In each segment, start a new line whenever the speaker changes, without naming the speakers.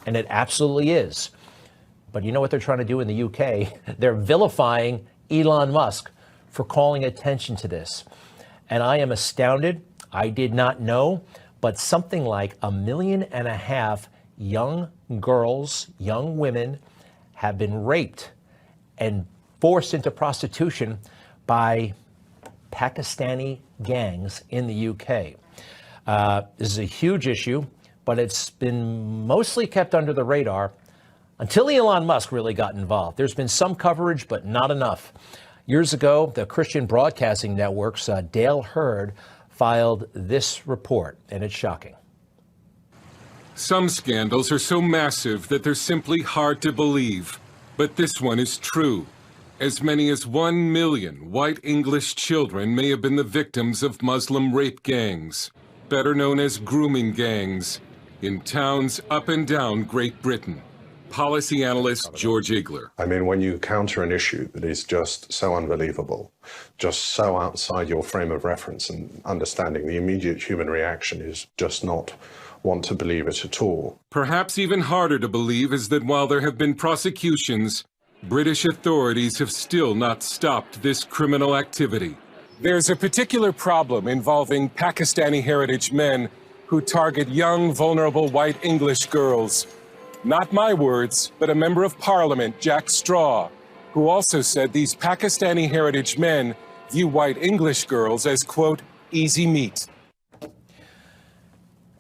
and it absolutely is. But you know what they're trying to do in the UK? They're vilifying Elon Musk for calling attention to this. And I am astounded. I did not know, but something like 1.5 million young girls, young women have been raped and forced into prostitution by Pakistani gangs in the UK. This is a huge issue, but it's been mostly kept under the radar until Elon Musk really got involved. There's been some coverage, but not enough. Years ago, the Christian Broadcasting Network's Dale Hurd filed this report, and it's shocking.
Some scandals are so massive that they're simply hard to believe. But this one is true. As many as 1 million white English children may have been the victims of Muslim rape gangs, better known as grooming gangs, in towns up and down Great Britain. Policy analyst George Igler.
I mean, when you counter an issue that is just so unbelievable, just so outside your frame of reference and understanding, the immediate human reaction is just not want to believe it at all.
Perhaps even harder to believe is that while there have been prosecutions, British authorities have still not stopped this criminal activity. There's a particular problem involving Pakistani heritage men who target young, vulnerable white English girls. Not my words, but a member of Parliament, Jack Straw, who also said these Pakistani heritage men view white English girls as, quote, easy meat.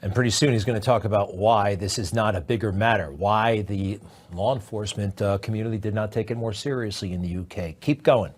And pretty soon he's going to talk about why this is not a bigger matter, why the law enforcement community did not take it more seriously in the UK. Keep going.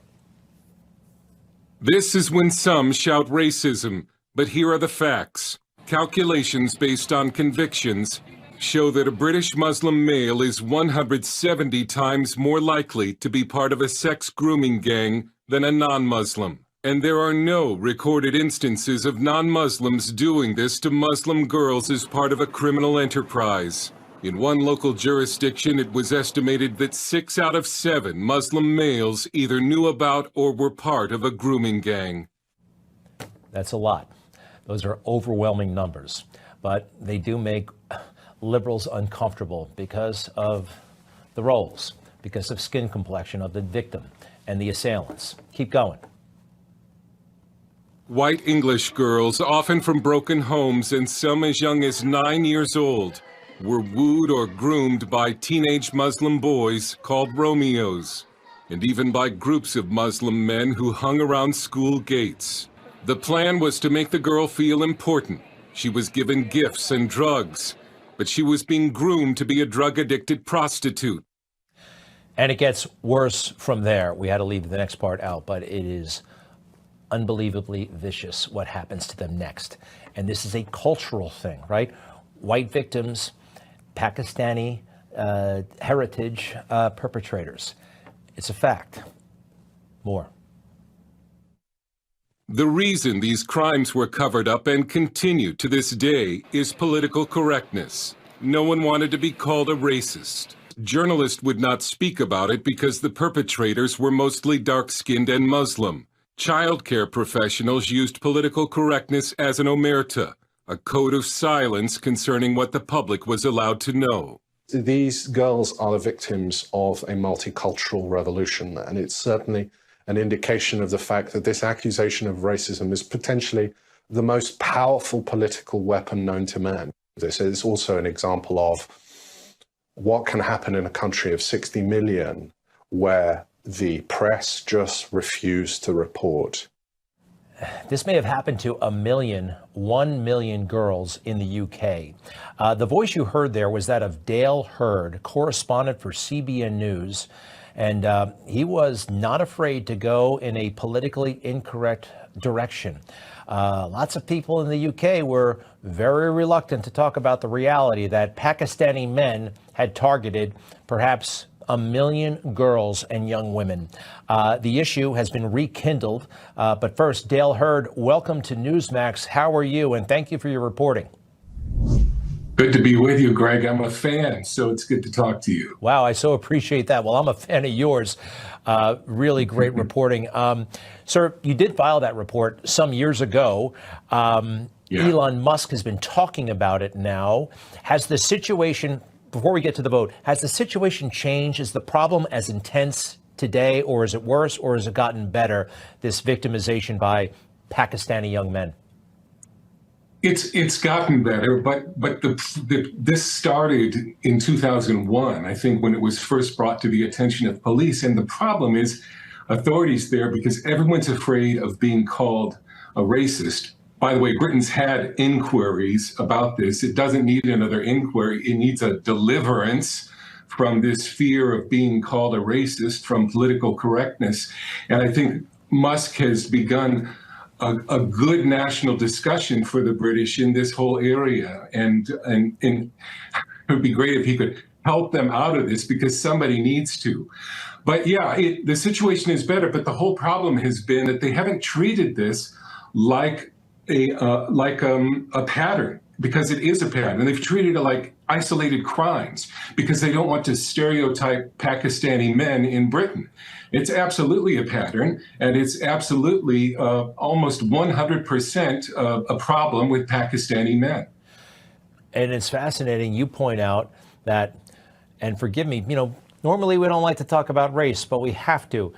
This is when some shout racism, but here are the facts. Calculations based on convictions show that a British Muslim male is 170 times more likely to be part of a sex grooming gang than a non-Muslim. And there are no recorded instances of non-Muslims doing this to Muslim girls as part of a criminal enterprise. In one local jurisdiction, it was estimated that 6 out of 7 Muslim males either knew about or were part of a grooming gang.
That's a lot. Those are overwhelming numbers, but they do make liberals uncomfortable because of the roles, because of skin complexion of the victim and the assailants. Keep going.
White English girls, often from broken homes and some as young as 9 years old, were wooed or groomed by teenage Muslim boys called Romeos, and even by groups of Muslim men who hung around school gates. The plan was to make the girl feel important. She was given gifts and drugs, but she was being groomed to be a drug-addicted prostitute.
And it gets worse from there. We had to leave the next part out, but it is unbelievably vicious what happens to them next. And this is a cultural thing, right? White victims, Pakistani heritage perpetrators. It's a fact. More.
The reason these crimes were covered up and continue to this day is political correctness. No one wanted to be called a racist. Journalists would not speak about it because the perpetrators were mostly dark-skinned and Muslim. Childcare professionals used political correctness as an omerta, a code of silence concerning what the public was allowed to know.
These girls are the victims of a multicultural revolution, and it's certainly an indication of the fact that this accusation of racism is potentially the most powerful political weapon known to man. This is also an example of what can happen in a country of 60 million where the press just refused to report.
This may have happened to 1 million girls in the UK. The voice you heard there was that of Dale Hurd, correspondent for CBN News. And he was not afraid to go in a politically incorrect direction. Lots of people in the UK were very reluctant to talk about the reality that Pakistani men had targeted perhaps 1 million girls and young women. The issue has been rekindled. But first, Dale Hurd, welcome to Newsmax. How are you? And thank you for your reporting.
Good to be with you, Greg. I'm a fan, so it's good to talk to you.
Wow, I so appreciate that. Well, I'm a fan of yours. Really great reporting. Sir, you did file that report some years ago. Elon Musk has been talking about it now. Has the situation before we get to the vote, has the situation changed? Is the problem as intense today, or is it worse, or has it gotten better, this victimization by Pakistani young men?
It's gotten better, but this started in 2001, I think, when it was first brought to the attention of police. And the problem is authorities there, because everyone's afraid of being called a racist. By the way, Britain's had inquiries about this. It doesn't need another inquiry. It needs a deliverance from this fear of being called a racist, from political correctness. And I think Musk has begun a good national discussion for the British in this whole area. And it would be great if he could help them out of this, because somebody needs to. But yeah, the situation is better, but the whole problem has been that they haven't treated this like a pattern, because it is a pattern. And they've treated it like isolated crimes, because they don't want to stereotype Pakistani men in Britain. It's absolutely a pattern, and it's absolutely almost 100% a problem with Pakistani men.
And it's fascinating. You point out that, and forgive me, normally we don't like to talk about race, but we have to,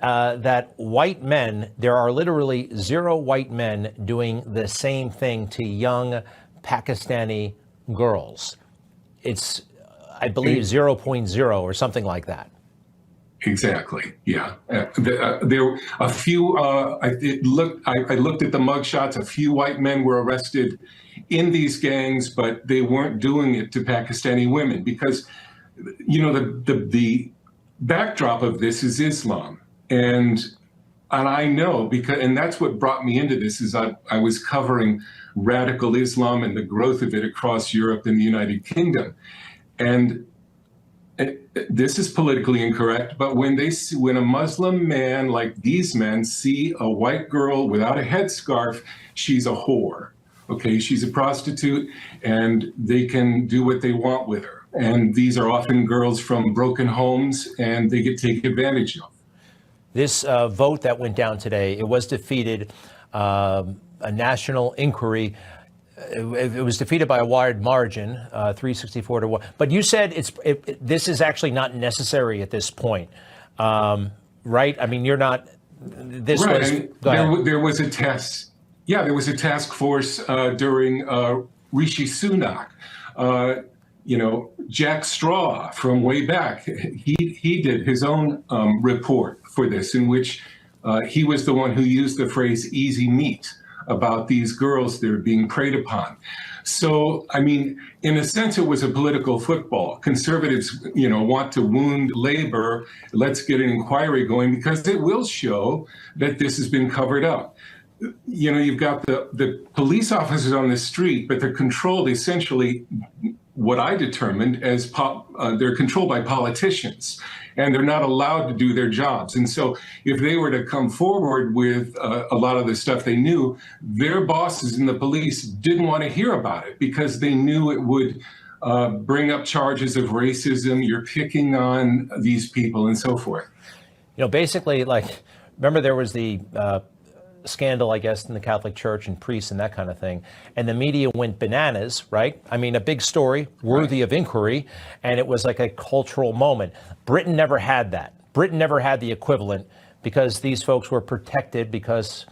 that white men, there are literally 0 white men doing the same thing to young Pakistani girls. It's, I believe, 0.0 or something like that.
Exactly. Yeah. There were a few. I looked at the mugshots. A few white men were arrested in these gangs, but they weren't doing it to Pakistani women, because, the backdrop of this is Islam, and I know, because, and that's what brought me into this, is I was covering radical Islam and the growth of it across Europe and the United Kingdom, and this is politically incorrect, but when a Muslim man like these men see a white girl without a headscarf, she's a whore. Okay, she's a prostitute, and they can do what they want with her. And these are often girls from broken homes, and they get taken advantage of.
This vote that went down today, it was defeated, a national inquiry. It was defeated by a wide margin, 364 to 1. But you said this is actually not necessary at this point, right? I mean, you're not. This
right.
was.
There was a test. Yeah, there was a task force during Rishi Sunak. Jack Straw from way back. He did his own report for this, in which he was the one who used the phrase "easy meat" about these girls that are being preyed upon. So, I mean, in a sense, it was a political football. Conservatives, want to wound labor. Let's get an inquiry going, because it will show that this has been covered up. You've got the police officers on the street, but they're controlled essentially, what I determined as they're controlled by politicians, and they're not allowed to do their jobs. And so if they were to come forward with a lot of the stuff they knew, their bosses in the police didn't want to hear about it, because they knew it would bring up charges of racism, you're picking on these people, and so forth.
Basically, remember there was the scandal, I guess, in the Catholic Church and priests and that kind of thing. And the media went bananas, right? I mean, a big story worthy of inquiry. And it was like a cultural moment. Britain never had that. Britain never had the equivalent, because these folks were protected because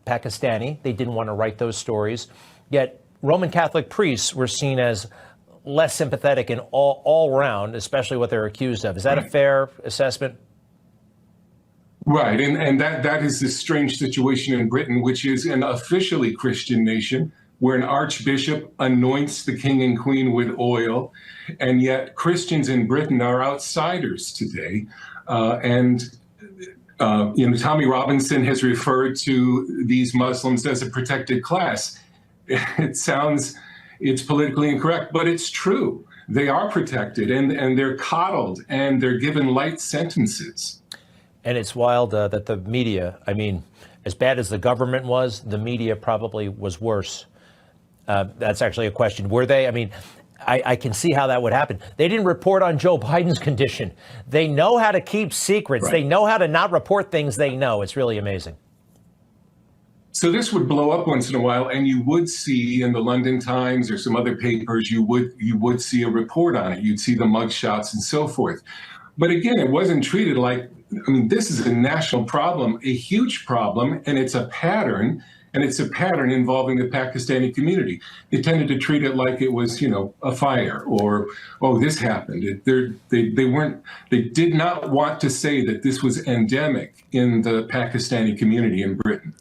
Pakistani. They didn't want to write those stories. Yet Roman Catholic priests were seen as less sympathetic in all around, especially what they're accused of. Is that a fair assessment?
Right, and that is this strange situation in Britain, which is an officially Christian nation, where an archbishop anoints the king and queen with oil, and yet Christians in Britain are outsiders today. Tommy Robinson has referred to these Muslims as a protected class. It's politically incorrect, but it's true. They are protected, and they're coddled, and they're given light sentences.
And it's wild that the media, I mean, as bad as the government was, the media probably was worse. That's actually a question. Were they? I mean, I can see how that would happen. They didn't report on Joe Biden's condition. They know how to keep secrets. Right. They know how to not report things they know. It's really amazing.
So this would blow up once in a while, and you would see in the London Times or some other papers, you would see a report on it. You'd see the mugshots and so forth. But again, it wasn't treated like, I mean, this is a national problem, a huge problem, and it's a pattern. And it's a pattern involving the Pakistani community. They tended to treat it like it was, you know, a fire or, oh, this happened. They did not want to say that this was endemic in the Pakistani community in Britain.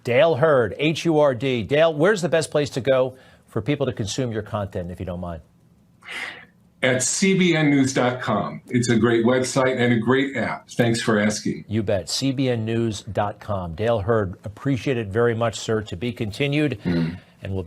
Dale Hurd, H-U-R-D. Dale, where's the best place to go for people to consume your content, if you don't mind?
At cbnnews.com. It's a great website and a great app. Thanks for asking.
You bet. cbnnews.com. Dale Hurd, appreciate it very much, sir. To be continued. And we'll